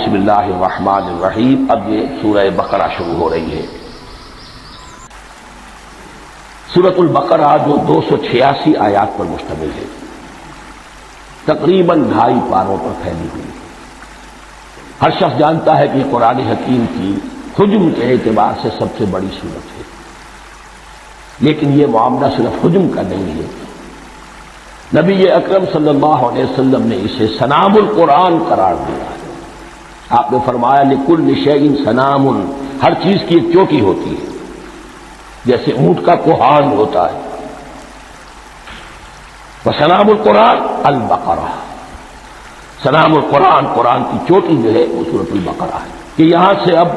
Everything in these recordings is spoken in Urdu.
بسم اللہ الرحمن الرحیم. اب یہ سورہ بقرہ شروع ہو رہی ہے. سورۃ البقرہ جو 286 آیات پر مشتمل ہے، تقریباً 2.5 پاروں پر پھیلی ہوئی. ہر شخص جانتا ہے کہ قرآن حکیم کی حجم کے اعتبار سے سب سے بڑی سورت ہے، لیکن یہ معاملہ صرف حجم کا نہیں ہے. نبی اکرم صلی اللہ علیہ وسلم نے اسے سنام القرآن قرار دیا ہے. آپ نے فرمایا لکل شیء سنام، ہر چیز کی ایک چوٹی ہوتی ہے، جیسے اونٹ کا کوہان ہوتا ہے. وسنام القرآن البقرہ، سنام القرآن قرآن کی چوٹی جو ہے وہ سورۃ البقرہ ہے. کہ یہاں سے اب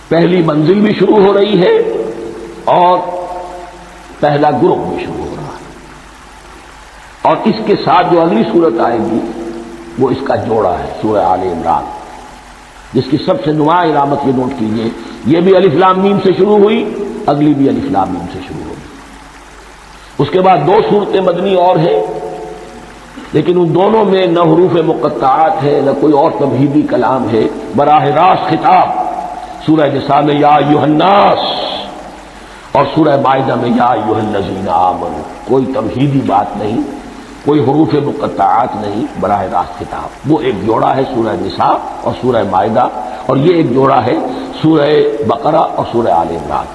پہلی منزل بھی شروع ہو رہی ہے اور پہلا گروہ بھی شروع ہو رہا ہے. اور اس کے ساتھ جو اگلی صورت آئے گی وہ اس کا جوڑا ہے، سورہ آل عمران، جس کی سب سے نمایاں علامت یہ نوٹ کیجیے، یہ بھی الف لام میم سے شروع ہوئی، اگلی بھی الف لام میم سے شروع ہوئی. اس کے بعد 2 صورتیں مدنی اور ہیں، لیکن ان دونوں میں نہ حروف مقطعات ہے نہ کوئی اور تمہیدی کلام ہے. براہ راست خطاب سورہ نساء میں یا ایھا الناس اور سورہ مائدہ میں یا ایھا الذین آمنوا. کوئی تمہیدی بات نہیں، کوئی حروف مقطعات نہیں، براہ راست خطاب. وہ ایک جوڑا ہے سورہ نساء اور سورہ مائدہ، اور یہ ایک جوڑا ہے سورہ بقرہ اور سورہ آل عمران.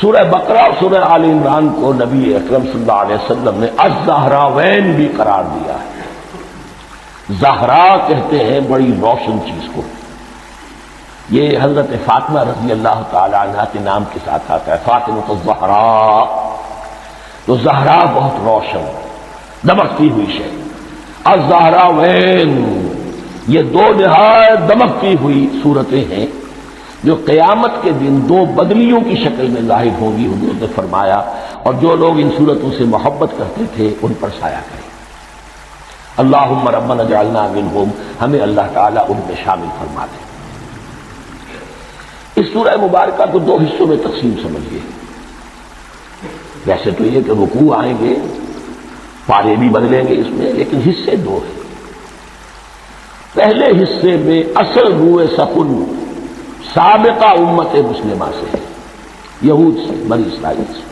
سورہ بقرہ اور سورہ آل عمران کو نبی اکرم صلی اللہ علیہ وسلم نے الزہراوین بھی قرار دیا ہے. زہرا کہتے ہیں بڑی روشن چیز کو. یہ حضرت فاطمہ رضی اللہ تعالی عنہا کے نام کے ساتھ آتا ہے، فاطمہ الزہراء. تو زہرا بہت روشن دمکتی ہوئی شے. الزہراوین یہ 2 نہایت دمکتی ہوئی صورتیں ہیں جو قیامت کے دن 2 بدلیوں کی شکل میں ظاہر ہوں گی. حضور نے فرمایا اور جو لوگ ان صورتوں سے محبت کرتے تھے ان پر سایہ کریں. اللہم ربنا اجعلنا منہم، ہمیں اللہ تعالیٰ ان میں شامل فرما دے. اس سورہ مبارکہ کو 2 حصوں میں تقسیم سمجھیے. ویسے تو یہ کہ رکوع آئیں گے، پارے بھی بدلیں گے اس میں، لیکن حصے 2 ہیں. پہلے حصے میں اصل روئے سکن سابقہ امت مسلمہ سے ہے، یہود سے، بنی اسرائیل سے.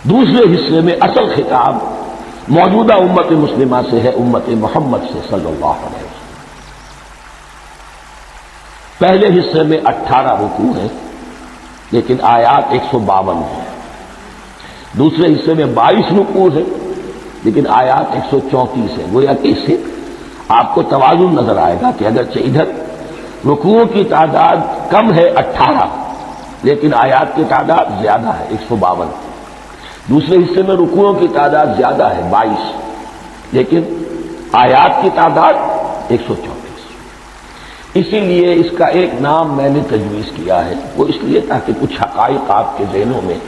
دوسرے حصے میں اصل خطاب موجودہ امت مسلمہ سے ہے، امت محمد سے صلی اللہ علیہ وسلم. پہلے حصے میں 18 رکوع ہیں لیکن آیات 152 ہیں. دوسرے حصے میں 22 رکوع ہیں لیکن آیات 134 ہیں. گویا کہ اس سے آپ کو توازن نظر آئے گا کہ اگرچہ ادھر رکوعوں کی تعداد کم ہے 18 لیکن آیات کی تعداد زیادہ ہے 152. دوسرے حصے میں رکوعوں کی تعداد زیادہ ہے 22 لیکن آیات کی تعداد 134. اسی لیے اس کا ایک نام میں نے تجویز کیا ہے، وہ اس لیے تاکہ کچھ حقائق آپ کے ذہنوں میں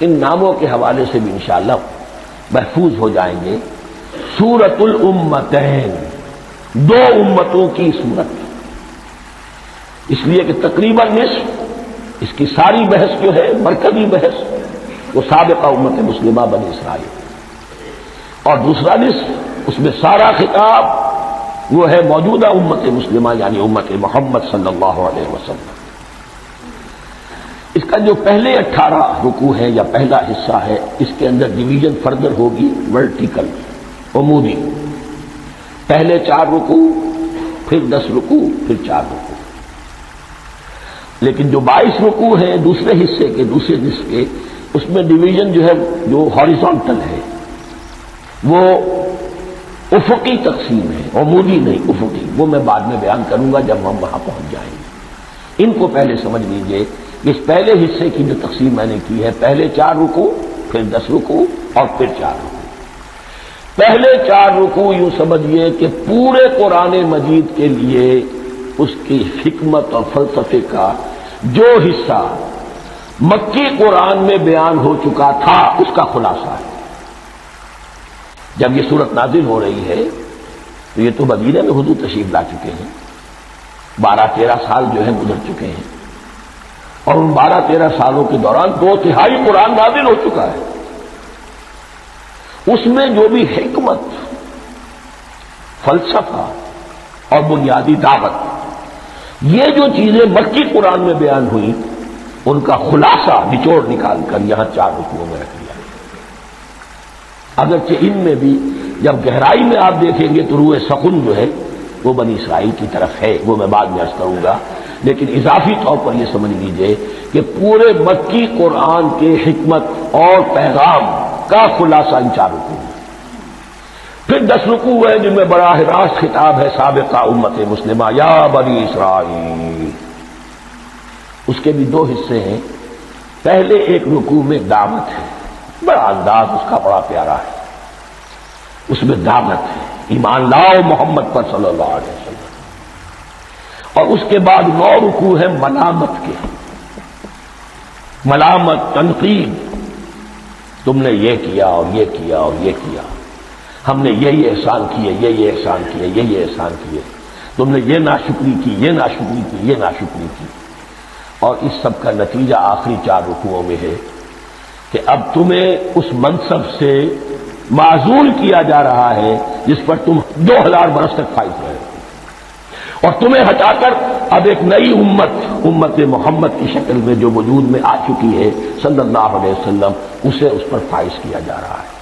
ان ناموں کے حوالے سے بھی انشاءاللہ محفوظ ہو جائیں گے. سورۃ الامتین، 2 امتوں کی صورت، اس لیے کہ تقریباً نصف اس کی ساری بحث جو ہے، مرکزی بحث، وہ سابقہ امت مسلمہ بنی اسرائیل، اور دوسرا نصف اس میں سارا خطاب وہ ہے موجودہ امت مسلمہ یعنی امت محمد صلی اللہ علیہ وسلم. اس کا جو پہلے 18 رکوع ہے یا پہلا حصہ ہے، اس کے اندر ڈویژن فردر ہوگی ورٹیکل، عمودی. پہلے 4 رکوع، پھر 10 رکوع، پھر 4 رکوع. لیکن جو 22 رکوع ہیں دوسرے حصے کے، دوسرے نصف کے، اس میں ڈویژن جو ہے جو ہاریزونٹل ہے، وہ افقی تقسیم ہے، عمودی نہیں افقی. وہ میں بعد میں بیان کروں گا جب ہم وہاں پہنچ جائیں گے. ان کو پہلے سمجھ لیجئے. اس پہلے حصے کی جو تقسیم میں نے کی ہے، پہلے 4 رکوع، پھر 10 رکوع اور پھر 4 رکوع. پہلے 4 رکوع یوں سمجھیے کہ پورے قرآن مجید کے لیے اس کی حکمت اور فلسفے کا جو حصہ مکی قرآن میں بیان ہو چکا تھا اس کا خلاصہ ہے. جب یہ صورت نازل ہو رہی ہے تو یہ تو مدینہ میں حضور تشریف لا چکے ہیں، 12-13 سال جو ہے گزر چکے ہیں، اور ان 12-13 سالوں کے دوران 2/3 قرآن نازل ہو چکا ہے. اس میں جو بھی حکمت، فلسفہ اور بنیادی دعوت. یہ جو چیزیں مکی قرآن میں بیان ہوئی ان کا خلاصہ نچوڑ نکال کر یہاں 4 رکوعوں میں رکھ دیا. اگرچہ ان میں بھی جب گہرائی میں آپ دیکھیں گے تو روح سخن جو ہے وہ بنی اسرائیل کی طرف ہے، وہ میں بعد میں عرض کروں گا، لیکن اضافی طور پر یہ سمجھ لیجئے کہ پورے مکی قرآن کے حکمت اور پیغام کا خلاصہ ان 4 رکوعوں میں. پھر 10 رکوع ہیں جن میں براہ راست خطاب ہے سابقہ امت مسلمہ یا بنی اسرائیل. اس کے بھی 2 حصے ہیں. پہلے ایک رکوع میں دعوت ہے، بڑا انداز اس کا بڑا پیارا ہے، اس میں دعوت ہے ایمان لاؤ محمد پر صلی اللہ علیہ وسلم. اور اس کے بعد 9 رکوع ہیں ملامت کے، ملامت، تنقید، تم نے یہ کیا اور یہ کیا اور یہ کیا، ہم نے یہ احسان کیے، یہ احسان کیے، یہ احسان کیے، تم نے یہ ناشکری کی، یہ ناشکری کی، یہ ناشکری کی. اور اس سب کا نتیجہ آخری 4 رکوعوں میں ہے کہ اب تمہیں اس منصب سے معزول کیا جا رہا ہے جس پر تم 2000 برس تک فائز رہے، اور تمہیں ہٹا کر اب ایک نئی امت محمد کی شکل میں جو وجود میں آ چکی ہے صلی اللہ علیہ وسلم، اسے اس پر فائز کیا جا رہا ہے.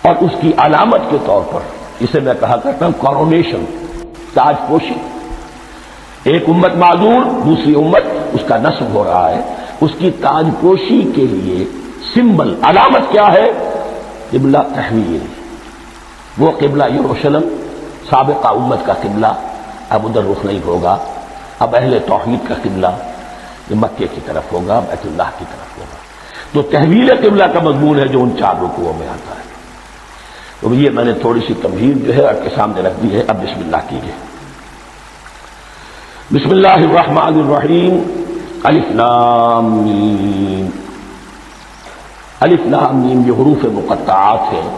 اور اس کی علامت کے طور پر اسے میں کہا کرتا ہوں کورونیشن، تاج پوشی. ایک امت معذور، دوسری امت اس کا نصب ہو رہا ہے، اس کی تاج پوشی کے لیے سمبل، علامت کیا ہے؟ قبلہ تحویل. وہ قبلہ یروشلم سابقہ امت کا قبلہ اب ادھر رخ نہیں ہوگا، اب اہل توحید کا قبلہ یہ مکے کی طرف ہوگا، بیت اللہ کی طرف ہوگا. تو تحویل قبلہ کا مضمون ہے جو ان 4 رکوعوں میں آتا ہے. تو یہ میں نے تھوڑی سی تمہید جو ہے آپ کے سامنے رکھ دی ہے. اب بسم اللہ کیجیے. بسم اللہ الرحمن الرحیم. الف لام میم. الف لام میم یہ حروف مقطعات ہیں،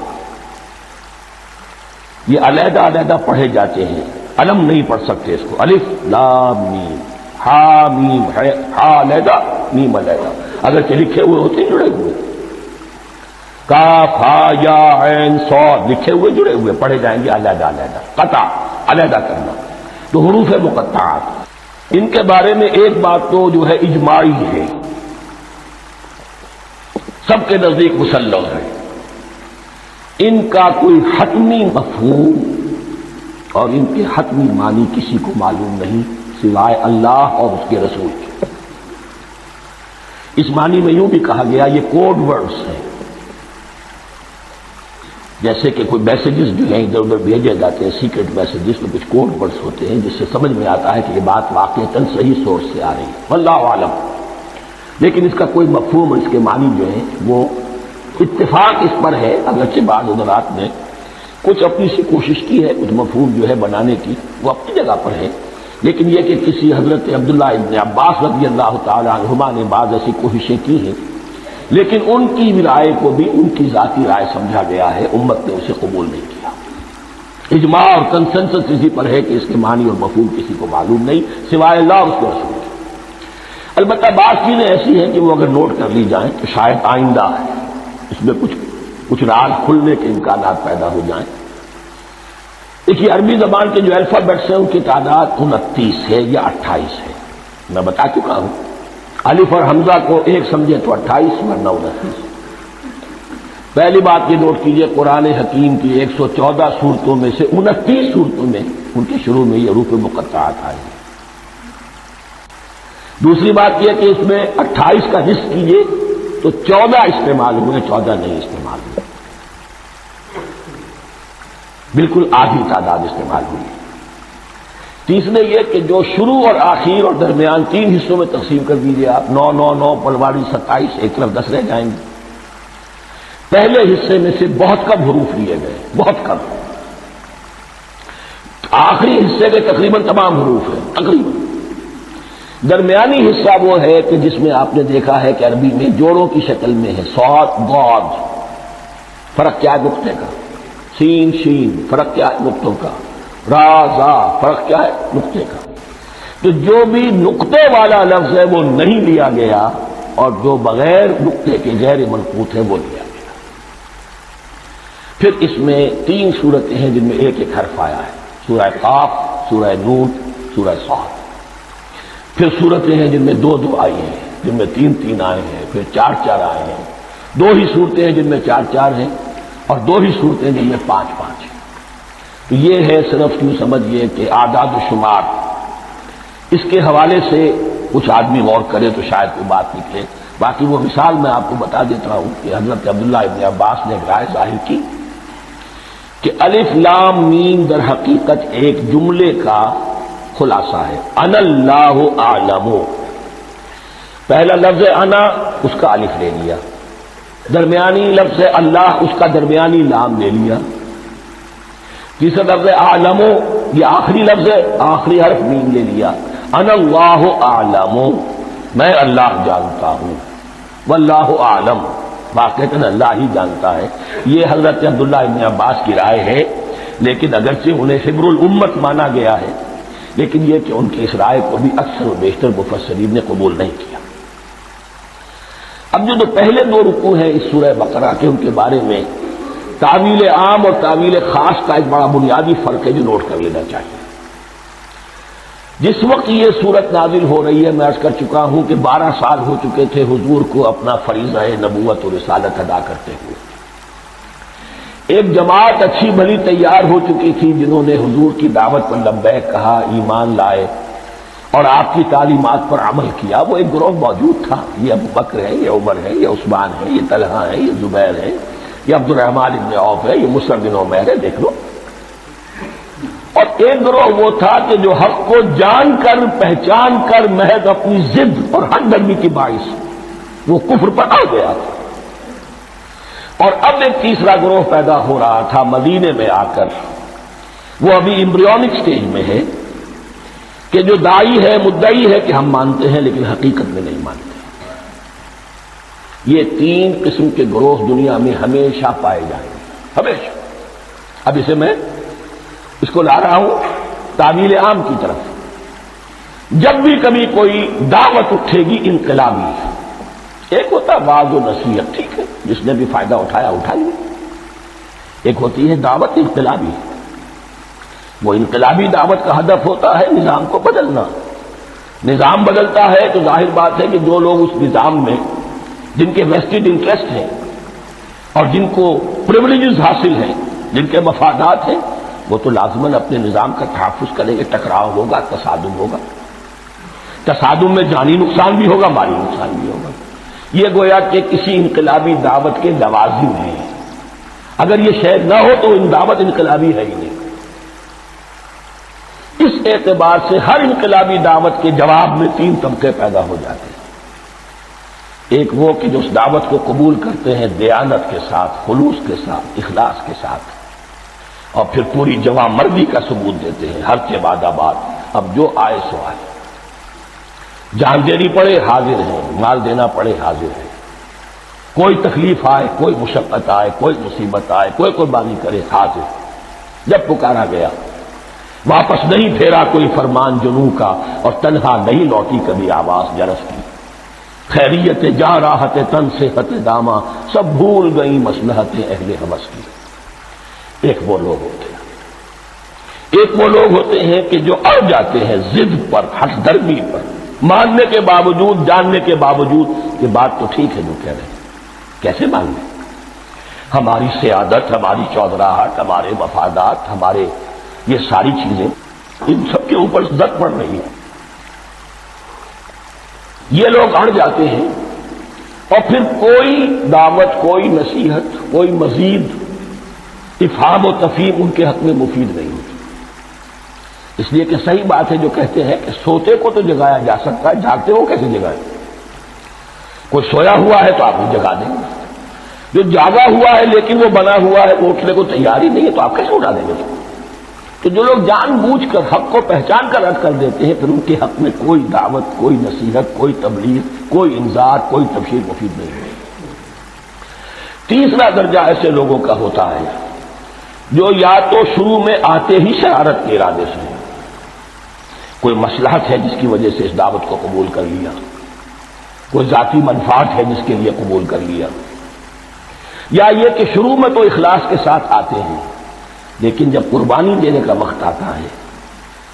یہ علیحدہ علیحدہ پڑھے جاتے ہیں، علم نہیں پڑھ سکتے اس کو. الف لام میم، ہا میم ہے، ہا علیحدہ میم علیحدہ، اگرچہ لکھے ہوئے ہوتے ہیں جڑے ہوئے. کاف ہا یا عین صاد لکھے ہوئے جڑے ہوئے پڑھے جائیں گے علیحدہ علیحدہ، قطع علیحدہ کرنا. تو حروف مقطعات ان کے بارے میں ایک بات تو جو ہے اجماعی ہے، سب کے نزدیک مسلم ہے. ان کا کوئی حتمی مفہوم اور ان کے حتمی معنی کسی کو معلوم نہیں سوائے اللہ اور اس کے رسول کے. اس معنی میں یوں بھی کہا گیا یہ کوڈ ورڈز ہیں، جیسے کہ کوئی میسیجز جو ہیں ادھر ادھر بھیجے جاتے ہیں، سیکرٹ میسیجز تو کچھ کوڈ ورڈز ہوتے ہیں جس سے سمجھ میں آتا ہے کہ یہ بات واقعتاً صحیح سورس سے آ رہی ہے، واللہ عالم. لیکن اس کا کوئی مفہوم اور اس کے معنی جو ہیں وہ اتفاق اس پر ہے، اگرچہ بعض حضرات نے کچھ اپنی سی کوشش کی ہے، کچھ مفہوم جو ہے بنانے کی وہ اپنی جگہ پر ہے. لیکن یہ کہ کسی حضرت عبداللہ ابن عباس رضی اللہ تعالی عنہما نے بعض ایسی کوششیں کی ہیں، لیکن ان کی رائے کو بھی ان کی ذاتی رائے سمجھا گیا ہے، امت نے اسے قبول نہیں کیا. اجماع اور کنسنسس اسی پر ہے کہ اس کے معنی اور مفہوم کسی کو معلوم نہیں سوائے اللہ اور اس کے رسول کے. البتہ بعض چیزیں ایسی ہیں کہ وہ اگر نوٹ کر لی جائیں تو شاید آئندہ اس میں کچھ راز کھلنے کے امکانات پیدا ہو جائیں. دیکھیے عربی زبان کے جو الفابیٹس ہیں ان کی تعداد 29 ہے یا 28 ہے، میں بتا چکا ہوں. الف اور حمزہ کو ایک سمجھے تو 28 ورنہ 29. پہلی بات یہ نوٹ کیجئے قرآن حکیم کی 114 سورتوں میں سے 29 سورتوں میں ان کے شروع میں یہ حروف مقطعات آئے ہیں. دوسری بات یہ کہ اس میں 28 کا حصہ کیجئے تو 14 استعمال ہوئے، 14 نہیں استعمال ہوئے، بالکل آدھی تعداد استعمال ہوئی. تیسرے یہ کہ جو شروع اور آخر اور درمیان 3 حصوں میں تقسیم کر دیجئے آپ، 9 9 9 پلواڑی 27، ایک طرف 10 رہ جائیں گے. پہلے حصے میں سے بہت کم حروف لیے گئے، بہت کم. آخری حصے کے تقریباً تمام حروف ہیں تقریباً. درمیانی حصہ وہ ہے کہ جس میں آپ نے دیکھا ہے کہ عربی میں جوڑوں کی شکل میں ہے، صاد ضاد، فرق کیا ہے نقطے کا، سین شین فرق کیا ہے نقطوں کا، را زا فرق کیا ہے نقطے کا. تو جو بھی نقطے والا لفظ ہے وہ نہیں لیا گیا اور جو بغیر نقطے کے غیر منقوط ہے وہ لیا گیا. پھر اس میں 3 صورتیں ہیں جن میں ایک ایک حرف آیا ہے. سورہ قاف، سورہ نون، سورہ صاد۔ پھر صورتیں ہیں جن میں دو دو آئی ہیں، جن میں تین تین آئے ہیں، پھر چار چار آئے ہیں، دو ہی صورتیں ہیں جن میں چار چار ہیں، اور دو ہی صورتیں جن میں پانچ پانچ ہیں۔ تو یہ ہے صرف یوں سمجھیے کہ اعداد و شمار۔ اس کے حوالے سے کچھ آدمی غور کرے تو شاید کوئی بات نکلے۔ باقی وہ مثال میں آپ کو بتا دیتا ہوں کہ حضرت عبداللہ ابن عباس نے ایک رائے ظاہر کی کہ الف لام میم در حقیقت ایک جملے کا خلاصہ ہے۔ انا اللہ اعلم، پہلا لفظ انا، اس کا الف لے لیا، درمیانی لفظ اللہ، اس کا درمیانی لام لے لیا، تیسرا لفظ اعلم، یہ آخری لفظ ہے، آخری حرف میم لے لیا۔ انا اللہ اعلم، میں اللہ جانتا ہوں، واللہ اعلم، واقعتاً اللہ ہی جانتا ہے۔ یہ حضرت عبداللہ ابن عباس کی رائے ہے، لیکن اگرچہ انہیں حبر الامت مانا گیا ہے، لیکن یہ کہ ان کی اس رائے کو بھی اکثر و بیشتر مفسرین نے قبول نہیں کیا۔ اب جو پہلے دو رکوع ہیں اس سورہ بقرہ کے، ان کے بارے میں تعویل عام اور تعویل خاص کا ایک بڑا بنیادی فرق ہے جو نوٹ کر لینا چاہیے۔ جس وقت یہ صورت نازل ہو رہی ہے، میں عرض کر چکا ہوں کہ 12 سال ہو چکے تھے حضور کو اپنا فریضہ نبوت و رسالت ادا کرتے ہوئے۔ ایک جماعت اچھی بھلی تیار ہو چکی تھی جنہوں نے حضور کی دعوت پر لبیک کہا، ایمان لائے اور آپ کی تعلیمات پر عمل کیا۔ وہ ایک گروہ موجود تھا، یہ ابو بکر ہے، یہ عمر ہے، یہ عثمان ہے، یہ طلحہ ہے، یہ زبیر ہے، یہ عبد الرحمن ابن عوف ہے، یہ مصعب بن عمیر ہے، دیکھ لو۔ اور ایک گروہ وہ تھا کہ جو حق کو جان کر پہچان کر محض اپنی ضد اور ہٹ درمی کی باعث وہ کفر پر آ گیا تھا۔ اور اب ایک تیسرا گروہ پیدا ہو رہا تھا مدینے میں آ کر، وہ ابھی ایمبریونک سٹیج میں ہے کہ جو داعی ہے، مدعی ہے کہ ہم مانتے ہیں لیکن حقیقت میں نہیں مانتے۔ یہ تین قسم کے گروہ دنیا میں ہمیشہ پائے جائیں گے، ہمیشہ۔ اب اسے میں اس کو لا رہا ہوں تعویل عام کی طرف۔ جب بھی کبھی کوئی دعوت اٹھے گی انقلابی، ایک ہوتا وعظ و نصیحت، ٹھیک ہے، جس نے بھی فائدہ اٹھایا اٹھا لیا۔ ایک ہوتی ہے دعوت انقلابی، وہ انقلابی دعوت کا ہدف ہوتا ہے نظام کو بدلنا۔ نظام بدلتا ہے تو ظاہر بات ہے کہ جو لوگ اس نظام میں جن کے ویسٹڈ انٹرسٹ ہیں اور جن کو پریولیجز حاصل ہیں، جن کے مفادات ہیں، وہ تو لازماً اپنے نظام کا تحفظ کریں گے۔ ٹکراؤ ہوگا، تصادم ہوگا، تصادم میں جانی نقصان بھی ہوگا، مالی نقصان بھی ہوگا۔ یہ گویا کہ کسی انقلابی دعوت کے لوازم ہیں۔ اگر یہ شے نہ ہو تو دعوت انقلابی ہے ہی نہیں۔ اس اعتبار سے ہر انقلابی دعوت کے جواب میں تین طبقے پیدا ہو جاتے ہیں۔ ایک وہ کہ جو اس دعوت کو قبول کرتے ہیں دیانت کے ساتھ، خلوص کے ساتھ، اخلاص کے ساتھ، اور پھر پوری جواں مردی کا ثبوت دیتے ہیں، ہر کے بعد آباد، اب جو آئے سو آئے، جان دینی پڑے حاضر ہے، مال دینا پڑے حاضر ہے، کوئی تکلیف آئے، کوئی مشقت آئے، کوئی مصیبت آئے، کوئی قربانی کرے حاضر۔ جب پکارا گیا واپس نہیں پھیرا کوئی فرمان جنوں کا، اور تنہا نہیں لوٹی کبھی آواز جرس کی۔ خیریت جا راحت تن صحت داما، سب بھول گئی مصلحت اہل ہوس کی۔ ایک وہ لوگ ہوتے ہیں، ایک وہ لوگ ہوتے ہیں کہ جو اڑ جاتے ہیں ضد پر، ہٹ درمی پر، ماننے کے باوجود، جاننے کے باوجود کہ بات تو ٹھیک ہے جو کہہ رہے ہیں، کیسے مان لیں؟ ہماری سیادت، ہماری چودراہٹ، ہمارے مفادات، ہمارے یہ ساری چیزیں ان سب کے اوپر زد پڑ رہی ہیں۔ یہ لوگ اڑ جاتے ہیں اور پھر کوئی دعوت، کوئی نصیحت، کوئی مزید افہام و تفہیم ان کے حق میں مفید نہیں ہوتی۔ اس لیے کہ صحیح بات ہے جو کہتے ہیں کہ سوتے کو تو جگایا جا سکتا ہے، جاگتے کو کیسے جگائے؟ کوئی سویا ہوا ہے تو آپ کو جگا دیں گے، جو جاگا ہوا ہے لیکن وہ بنا ہوا ہے، وہ اٹھنے کو تیار ہی نہیں ہے، تو آپ کیسے اٹھا دیں گے؟ تو جو لوگ جان بوجھ کر حق کو پہچان کر رد کر دیتے ہیں، پھر ان کے حق میں کوئی دعوت، کوئی نصیحت، کوئی تبلیغ، کوئی انذار، کوئی تبشیر مفید نہیں ہے۔ تیسرا درجہ ایسے لوگوں کا ہوتا ہے جو یا تو شروع میں آتے ہی شرارت کے ارادے سے، کوئی مصلحت ہے جس کی وجہ سے اس دعوت کو قبول کر لیا، کوئی ذاتی منفعت ہے جس کے لیے قبول کر لیا، یا یہ کہ شروع میں تو اخلاص کے ساتھ آتے ہیں لیکن جب قربانی دینے کا وقت آتا ہے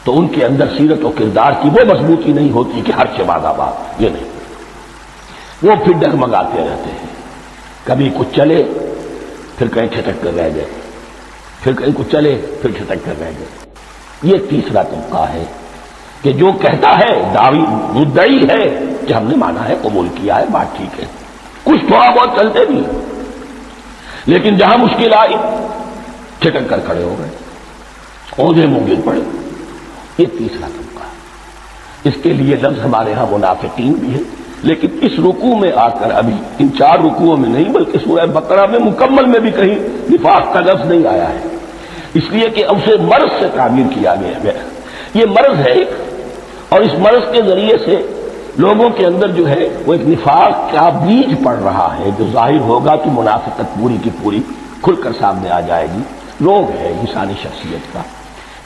تو ان کے اندر سیرت و کردار کی وہ مضبوطی نہیں ہوتی کہ ہر شباد آباد، یہ نہیں، وہ پھر ڈگمگاتے رہتے ہیں، کبھی کچھ چلے پھر کہیں چھٹک کر رہ گئے، پھر کہیں کچھ چلے پھر چھٹک کر رہ گئے۔ یہ تیسرا طبقہ ہے کہ جو کہتا ہے، دعوی مدعی ہے کہ ہم نے مانا ہے، قبول کیا ہے، بات ٹھیک ہے، کچھ تھوڑا بہت چلتے بھی، لیکن جہاں مشکل آئی چھٹک کر کھڑے ہو گئے، اوجھے منہ گر پڑے۔ یہ تیسرا طبقہ ہے۔ اس کے لیے لفظ ہمارے ہاں منافقین بھی ہے، لیکن اس رکوع میں آ کر ابھی ان 4 رکوعوں میں نہیں بلکہ سورہ بقرہ میں مکمل میں بھی کہیں نفاق کا لفظ نہیں آیا ہے، اس لیے کہ اسے مرض سے تعبیر کیا گیا ہے۔ یہ مرض ہے اور اس مرض کے ذریعے سے لوگوں کے اندر جو ہے وہ ایک نفاق کا بیج پڑ رہا ہے، جو ظاہر ہوگا تو منافقت پوری کی پوری کھل کر سامنے آ جائے گی۔ روگ ہے انسانی شخصیت کا،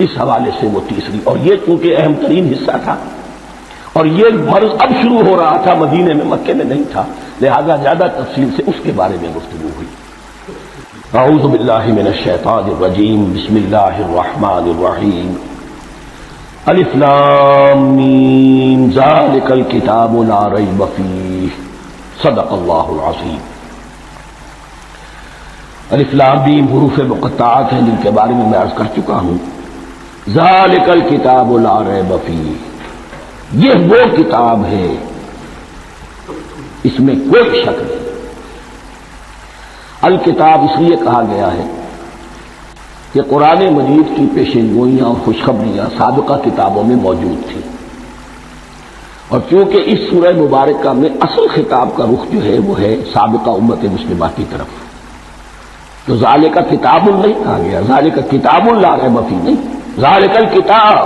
اس حوالے سے وہ تیسری، اور یہ چونکہ اہم ترین حصہ تھا اور یہ مرض اب شروع ہو رہا تھا، مدینے میں، مکے میں نہیں تھا، لہذا زیادہ تفصیل سے اس کے بارے میں گفتگو ہوئی۔ اعوذ باللہ من الشیطان الرجیم، بسم اللہ الرحمن الرحیم، الف لام میم، ذالک الکتاب لا ریب فیہ، صدق اللہ العظیم۔ الف لام میم حروف مقطعات ہیں جن کے بارے میں عرض کر چکا ہوں۔ ذالک الکتاب لا ریب فیہ، یہ وہ کتاب ہے اس میں کوئی شک نہیں۔ الکتاب اس لیے کہا گیا ہے کہ قرآن مجید کی پیشین گوئیاں اور خوشخبریاں سابقہ کتابوں میں موجود تھیں، اور کیونکہ اس سورہ مبارکہ میں اصل خطاب کا رخ جو ہے وہ ہے سابقہ امت مسلمہ کی طرف، تو ذالک کتاب نہیں کہا گیا، ذالک کتاب لا ریب فیہ نہیں، ذالک الکتاب،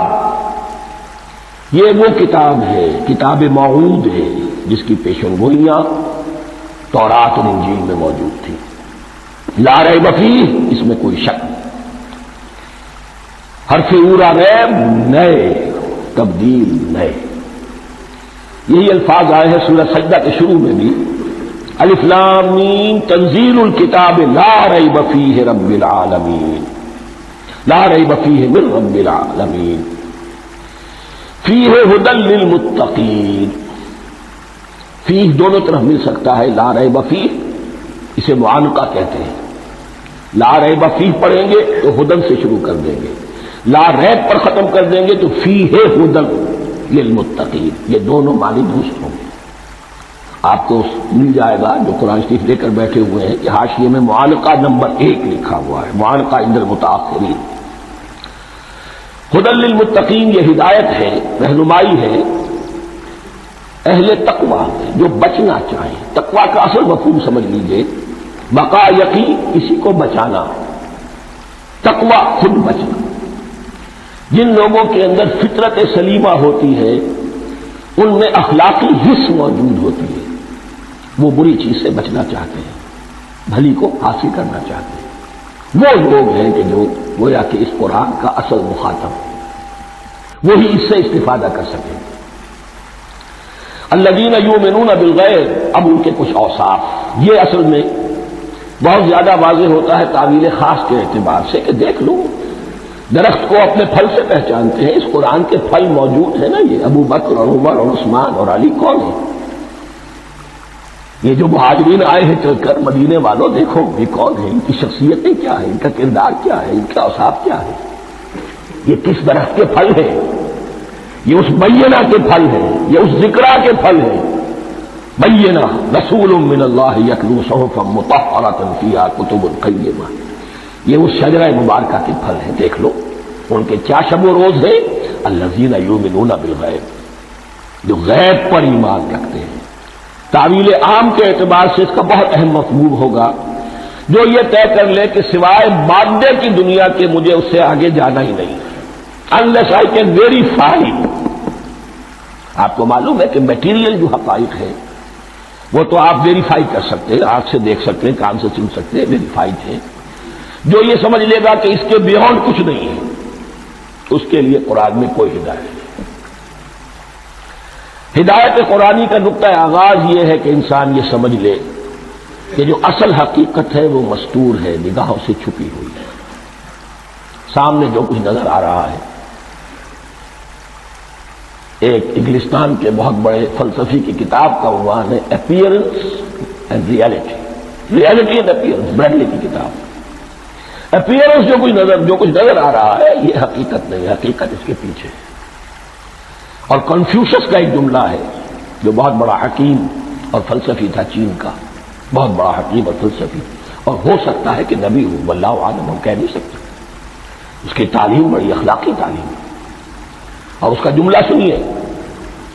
یہ وہ کتاب ہے، کتاب موعود ہے جس کی پیشن گوئیاں تورات اور انجیل میں موجود تھی۔ لا ریب فیہ، اس میں کوئی شک نہیں، حرف اورا ریب نئے، تبدیل نئے، یہی الفاظ آئے ہیں سورہ سجدہ کے شروع میں بھی، الف لام میم تنزیل الکتاب لا ریب فیہ رب العالمین، لا ریب فیہ من رب العالمین، فیہ ھدی للمتقین، فیہ دونوں طرف مل سکتا ہے، لا ریب فیہ اسے معانقہ کہتے ہیں، لا ریب فیہ پڑھیں گے تو ھدی سے شروع کر دیں گے، لا ریب پر ختم کر دیں گے تو فیہ ھدی للمتقین، یہ دونوں معنی درست ہوں گے۔ آپ کو مل جائے گا جو قرآن شریف لے کر بیٹھے ہوئے ہیں کہ حاشیے میں معانقہ نمبر 1 لکھا ہوا ہے، معانقہ عند المتاخرین۔ ھدی للمتقین یہ ہدایت ہے، رہنمائی ہے اہل تقویٰ جو بچنا چاہیں۔ تقویٰ کا اصل مفہوم سمجھ لیجئے، بقا یقی کسی کو بچانا، تقویٰ خود بچنا۔ جن لوگوں کے اندر فطرت سلیمہ ہوتی ہے ان میں اخلاقی حس موجود ہوتی ہے، وہ بری چیز سے بچنا چاہتے ہیں، بھلی کو حاصل کرنا چاہتے ہیں، وہ لوگ ہیں کہ جو گویا کہ اس قرآن کا اصل مخاطب، وہی اس سے استفادہ کر سکیں۔ الذین یؤمنون بالغیب، اب ان کے کچھ اوصاف، یہ اصل میں بہت زیادہ واضح ہوتا ہے تعویل خاص کے اعتبار سے کہ دیکھ لو درخت کو اپنے پھل سے پہچانتے ہیں، اس قرآن کے پھل موجود ہیں نا، یہ ابو بکر اور عمر اور عثمان اور علی کون ہیں؟ یہ جو مہاجرین آئے ہیں چل کر، مدینے والوں دیکھو یہ کون ہے، ان کی شخصیتیں کیا ہیں، ان کا کردار کیا ہے، ان کا اوصاف کیا ہے، یہ کس درخت کے پھل ہیں، یہ اس بینہ کے پھل ہیں، یہ اس ذکرہ کے پھل ہیں۔ بینہ رسول من اللہ یتلو صحفا مطہرۃ فیہا کتب قیمہ، یہ اس شجرہ مبارکہ کے پھل ہیں، دیکھ لو ان کے کیا شب و روز ہیں، الذین یؤمنون بالغیب، جو غیب پر ایمان رکھتے ہیں۔ تعویل عام کے اعتبار سے اس کا بہت اہم مفہوم ہوگا، جو یہ طے کر لے کہ سوائے مادے کی دنیا کے مجھے اس سے آگے جانا ہی نہیں، unless I can verify۔ آپ کو معلوم ہے کہ میٹیریل جو حقائق ہے وہ تو آپ ویریفائی کر سکتے ہیں، آنکھ سے دیکھ سکتے ہیں، کان سے سن سکتے ہیں، ویریفائڈ ہے۔ جو یہ سمجھ لے گا کہ اس کے بیونڈ کچھ نہیں ہے، اس کے لیے قرآن میں کوئی ہدایت نہیں۔ ہدایت قرآنی کا نقطہ آغاز یہ ہے کہ انسان یہ سمجھ لے کہ جو اصل حقیقت ہے وہ مستور ہے، نگاہوں سے چھپی ہوئی ہے، سامنے جو کچھ نظر آ رہا ہے ایک انگلستان کے بہت بڑے فلسفی کی کتاب کا عنوان ہے appearance and reality, reality and appearance, Bradley کی کتاب۔ اپیئرنس جو کچھ نظر آ رہا ہے یہ حقیقت نہیں، حقیقت اس کے پیچھے ہے۔ اور کنفیوشس کا ایک جملہ ہے جو بہت بڑا حکیم اور فلسفی تھا چین کا، بہت بڑا حکیم اور فلسفی، اور ہو سکتا ہے کہ نبی ہو، واللہ عالم، ہم کہہ نہیں سکتے۔ اس کی تعلیم بڑی اخلاقی تعلیم ہے، اور اس کا جملہ سنیے،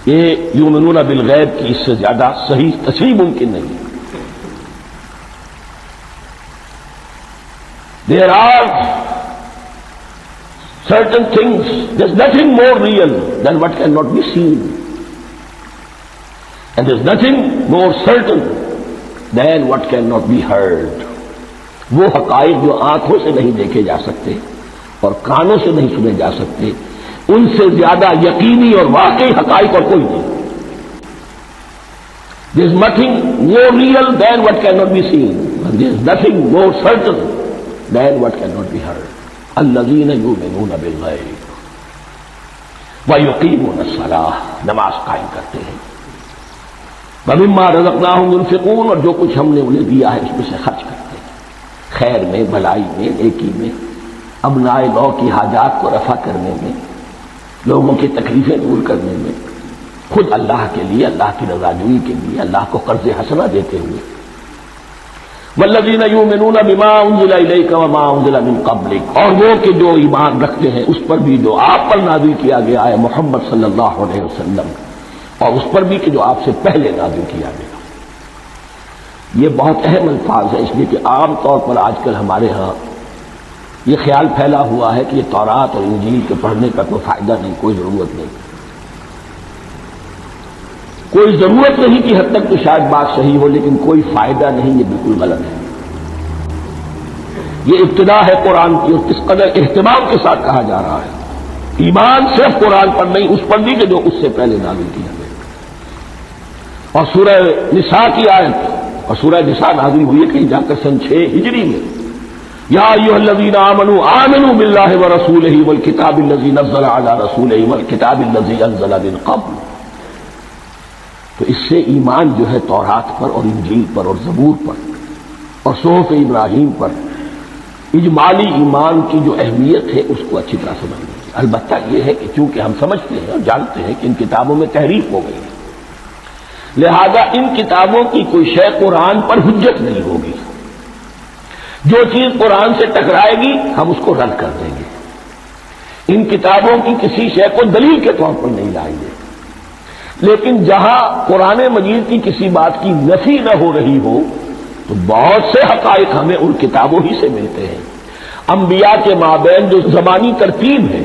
یہ یؤمنون بالغیب کی اس سے زیادہ صحیح تصریح ممکن نہیں ہے۔ There are certain things, there's nothing more real than what cannot be seen, and there's nothing more certain than what cannot be heard. وہ حقائق جو آنکھوں سے نہیں دیکھے جا سکتے اور کانوں سے نہیں سنے جا سکتے، ان سے زیادہ یقینی اور واقعی حقائق اور کوئی نہیں۔ There's nothing more real than what cannot be seen, and there's nothing more certain than what cannot be heard. الذین یؤمنون بالغیب ویقیمون الصلاۃ، نماز قائم کرتے ہیں، ومما رزقناہم ينفقون، اور جو کچھ ہم نے انہیں دیا ہے اس میں سے خرچ کرتے ہیں، خیر میں، بھلائی میں، نیکی میں، ابناء نو کی حاجات کو رفع کرنے میں، لوگوں کی تکلیفیں دور کرنے میں، خود اللہ کے لیے، اللہ کی رضاجوئی کے لیے، اللہ کو قرض حسنہ دیتے ہوئے۔ والذین یؤمنون بما انزل الیک وما انزل من قبلک، اور وہ کہ جو ایمان رکھتے ہیں اس پر بھی جو آپ پر نازل کیا گیا ہے محمد صلی اللہ علیہ وسلم، اور اس پر بھی کہ جو آپ سے پہلے نازل کیا گیا۔ یہ بہت اہم الفاظ ہے، اس لیے کہ عام طور پر آج کل ہمارے ہاں یہ خیال پھیلا ہوا ہے کہ یہ تورات اور انجیل کے پڑھنے کا کوئی فائدہ نہیں، کوئی ضرورت نہیں، کوئی ضرورت نہیں کی حد تک تو شاید بات صحیح ہو، لیکن کوئی فائدہ نہیں، یہ بالکل غلط ہے۔ یہ ابتدا ہے قرآن کی، اور کس قدر اہتمام کے ساتھ کہا جا رہا ہے، ایمان صرف قرآن پر نہیں، اس پر بھی کہ جو اس سے پہلے نازل کیا گیا۔ اور سورہ نساء کی آیت، اور سورہ نساء نازل ہوئی ہے کہیں جا کر سن 6 ہجری میں، یا ایھا الذین آمنوا آمنوا باللہ ورسولہ والکتاب الذی نزل علی رسولہ والکتاب الذی انزل من قبل۔ تو اس سے ایمان جو ہے تورات پر اور انجیل پر اور زبور پر اور صحف ابراہیم پر، اجمالی ایمان کی جو اہمیت ہے اس کو اچھی طرح سمجھ لیجیے۔ البتہ یہ ہے کہ چونکہ ہم سمجھتے ہیں اور جانتے ہیں کہ ان کتابوں میں تحریف ہو گئی ہے، لہذا ان کتابوں کی کوئی شے قرآن پر حجت نہیں ہوگی، جو چیز قرآن سے ٹکرائے گی ہم اس کو رد کر دیں گے، ان کتابوں کی کسی شے کو دلیل کے طور پر نہیں لائیں گے۔ لیکن جہاں قرآن مجید کی کسی بات کی نفی نہ ہو رہی ہو تو بہت سے حقائق ہمیں ان کتابوں ہی سے ملتے ہیں۔ انبیاء کے مابین جو زمانی ترتیب ہے،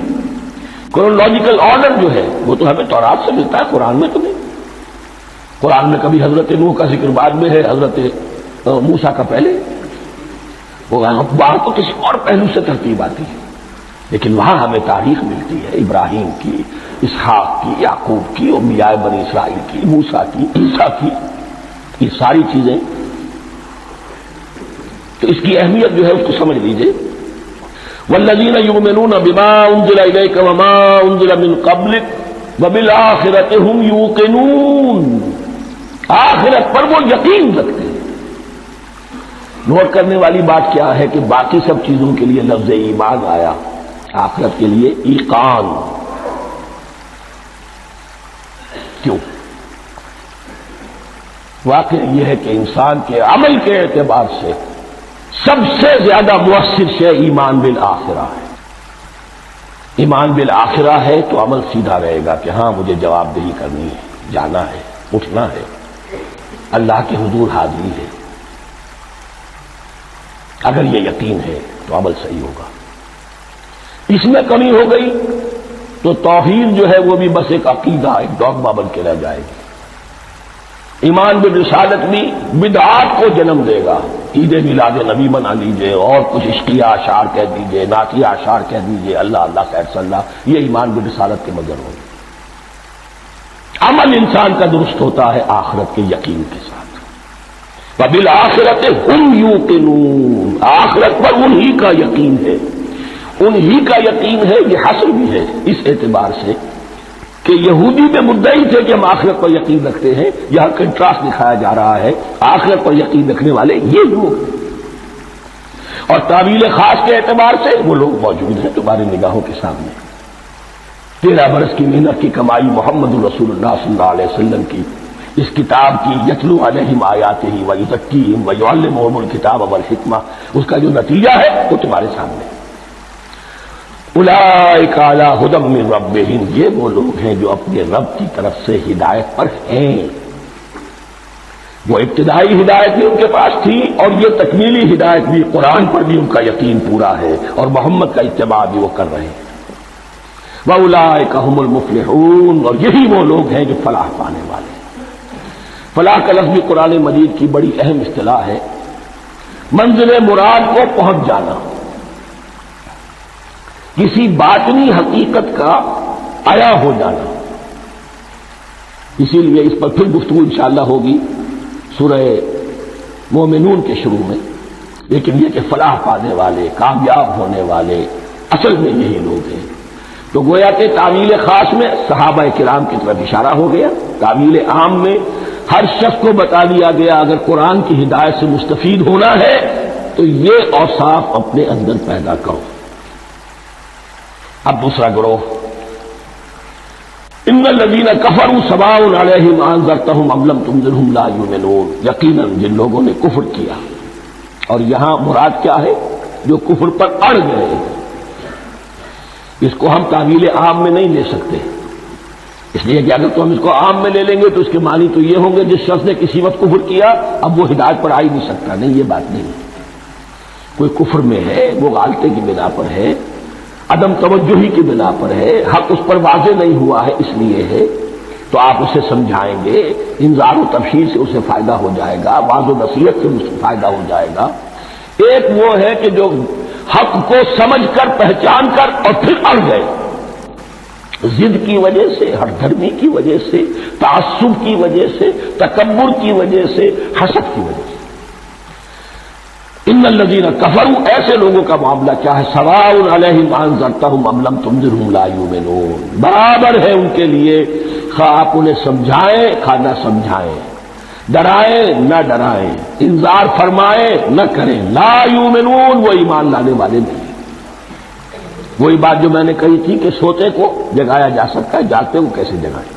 کرونالوجیکل آرڈر جو ہے، وہ تو ہمیں تورات سے ملتا ہے، قرآن میں تو نہیں۔ قرآن میں کبھی حضرت نوح کا ذکر بعد میں ہے، حضرت موسیٰ کا پہلے، وہ وہاں تو کسی اور پہلو سے ترتیب آتی ہے، لیکن وہاں ہمیں تاریخ ملتی ہے ابراہیم کی، اسحاق کی، یعقوب کی، انبیاء بنی اسرائیل کی، موسیٰ کی، عیسیٰ کی، یہ ساری چیزیں۔ تو اس کی اہمیت جو ہے اس کو سمجھ لیجئے۔ والذین یؤمنون بما انزل الیک وما انزل من قبلک وبالآخرۃ هم یوقنون، آخرت پر وہ یقین رکھتے ہیں۔ نوٹ کرنے والی بات کیا ہے کہ باقی سب چیزوں کے لیے لفظ ایمان آیا، آخرت کے لیے ایقان کیوں؟ واقعہ یہ ہے کہ انسان کے عمل کے اعتبار سے سب سے زیادہ مؤثر شے ایمان بالآخرہ ہے۔ ایمان بالآخرہ ہے تو عمل سیدھا رہے گا کہ ہاں مجھے جواب دہی کرنی ہے، جانا ہے، اٹھنا ہے، اللہ کے حضور حاضری ہے۔ اگر یہ یقین ہے تو عمل صحیح ہوگا۔ اس میں کمی ہو گئی تو توحید جو ہے وہ بھی بس ایک عقیدہ، ایک ڈوگما بن کے رہ جائے گی۔ ایمان بالرسالت بھی بدعات کو جنم دے گا، عید میلاد نبی منا لیجئے اور کچھ عشقیہ اشعار کہہ دیجئے، نعتیہ اشعار کہہ دیجئے، اللہ اللہ خیر صلی اللہ، یہ ایمان بالرسالت کے مظہر ہوگا۔ عمل انسان کا درست ہوتا ہے آخرت کے یقین کے ساتھ۔ وبالآخرۃ هم یوقنون، آخرت پر انہی کا یقین ہے، انہی کا یقین ہے۔ یہ حصر بھی ہے اس اعتبار سے کہ یہودی میں مدعی تھے کہ ہم آخرت پر یقین رکھتے ہیں، یہاں کنٹراسٹ دکھایا جا رہا ہے، آخرت پر یقین رکھنے والے یہ لوگ ہیں، اور تعویل خاص کے اعتبار سے وہ لوگ موجود ہیں تمہاری نگاہوں کے سامنے۔ 13 برس کی محنت کی کمائی محمد رسول اللہ صلی اللہ علیہ وسلم کی اس کتاب کی، یتلو علیہم آیاتہ ویزکیہم ویعلمہم الکتاب والحکمہ، اس کا جو نتیجہ ہے وہ تمہارے سامنے۔ اولئک علی ھدی من ربہم، یہ وہ لوگ ہیں جو اپنے رب کی طرف سے ہدایت پر ہیں۔ وہ ابتدائی ہدایت بھی ان کے پاس تھی، اور یہ تکمیلی ہدایت بھی، قرآن پر بھی ان کا یقین پورا ہے، اور محمد کا اتباع بھی وہ کر رہے ہیں۔ وَأُولَٰئِكَ هُمُ الْمُفْلِحُونَ، اور یہی وہ لوگ ہیں جو فلاح پانے والے ہیں۔ فلاح کا لفظ بھی قرآن مجید کی بڑی اہم اصطلاح ہے، منزل مراد کو پہنچ جانا، کسی باطنی حقیقت کا عیا ہو جانا۔ اسی لیے اس پر پھر گفتگو انشاءاللہ ہوگی سورہ مومنون کے شروع میں، لیکن یہ کہ فلاح پانے والے، کامیاب ہونے والے اصل میں یہی لوگ ہیں۔ تو گویا کہ تعویل خاص میں صحابہ کرام کی طرف اشارہ ہو گیا، تعویل عام میں ہر شخص کو بتا دیا گیا اگر قرآن کی ہدایت سے مستفید ہونا ہے تو یہ اوصاف اپنے اندر پیدا کرو۔ اب دوسرا گروہ، ان الذین کفروا سواء علیہم انذرتہم ام لم تنذرہم لا یؤمنون، یقیناً جن لوگوں نے کفر کیا، اور یہاں مراد کیا ہے؟ جو کفر پر اڑ گئے ہیں۔ اس کو ہم تعویل عام میں نہیں لے سکتے، اس لیے کہ اگر تو ہم اس کو عام میں لے لیں گے تو اس کے معنی تو یہ ہوں گے جس شخص نے کسی وقت کفر کیا اب وہ ہدایت پر آ ہی نہیں سکتا، نہیں، یہ بات نہیں۔ کوئی کفر میں ہے، وہ غالطے کی بنا پر ہے، عدم توجہی کی بنا پر ہے، حق اس پر واضح نہیں ہوا ہے اس لیے ہے، تو آپ اسے سمجھائیں گے، انذار و تبشیر سے اسے فائدہ ہو جائے گا، واضح و نصیحت سے اسے فائدہ ہو جائے گا۔ ایک وہ ہے کہ جو حق کو سمجھ کر، پہچان کر اور پھر اڑ گئے، ضد کی وجہ سے، ہٹ دھرمی کی وجہ سے، تعصب کی وجہ سے، تکبر کی وجہ سے، حسد کی وجہ سے۔ ان الذین کفروا، ایسے لوگوں کا معاملہ کیا ہے؟ سواء علیہم انذرتہم ام لم تنذرہم لا یؤمنون، برابر ہے ان کے لیے، خواہ آپ انہیں سمجھائیں خواہ نہ سمجھائیں، ڈرائیں نہ ڈرائیں، انذار فرمائیں نہ کریں، لا یؤمنون، وہ ایمان لانے والے نہیں۔ وہی بات جو میں نے کہی تھی کہ سوتے کو جگایا جا سکتا ہے، جاگتے کو کیسے جگائیں؟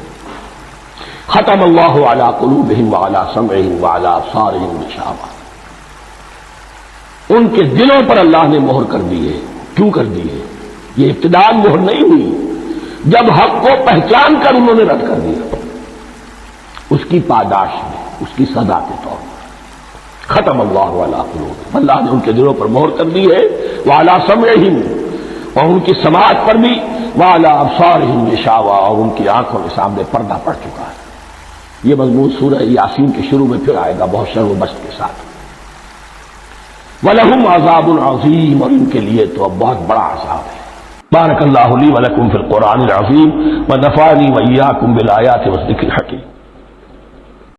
ختم اللہ علی قلوبہم وعلی سمعہم وعلی ابصارہم غشاوہ، ان کے دلوں پر اللہ نے مہر کر دی ہے۔ کیوں کر دی ہے؟ یہ ابتداءً مہر نہیں ہوئی، جب حق کو پہچان کر انہوں نے رد کر دیا، اس کی پاداش میں، اس کی سزا کے طور پر۔ ختم اللہ علی قلوبہم، اللہ نے ان کے دلوں پر مہر کر دی ہے، وعلی سمعہم، اور ان کی سماعت پر بھی، وعلی ابصارہم غشاوہ، اور ان کی آنکھوں کے سامنے پردہ پڑ چکا ہے۔ یہ مضمون سورہ یاسین کے شروع میں پھر آئے گا بہت شر و بست کے ساتھ۔ وَلَهُمْ عَذَابٌ عَظِيمٌ، اور ان کے لیے تو اب بہت بڑا عذاب ہے۔ بارک اللہ لی ولکم فی القرآن العظیم ونفعنی وإیاکم بالآیات والذکر الحکیم۔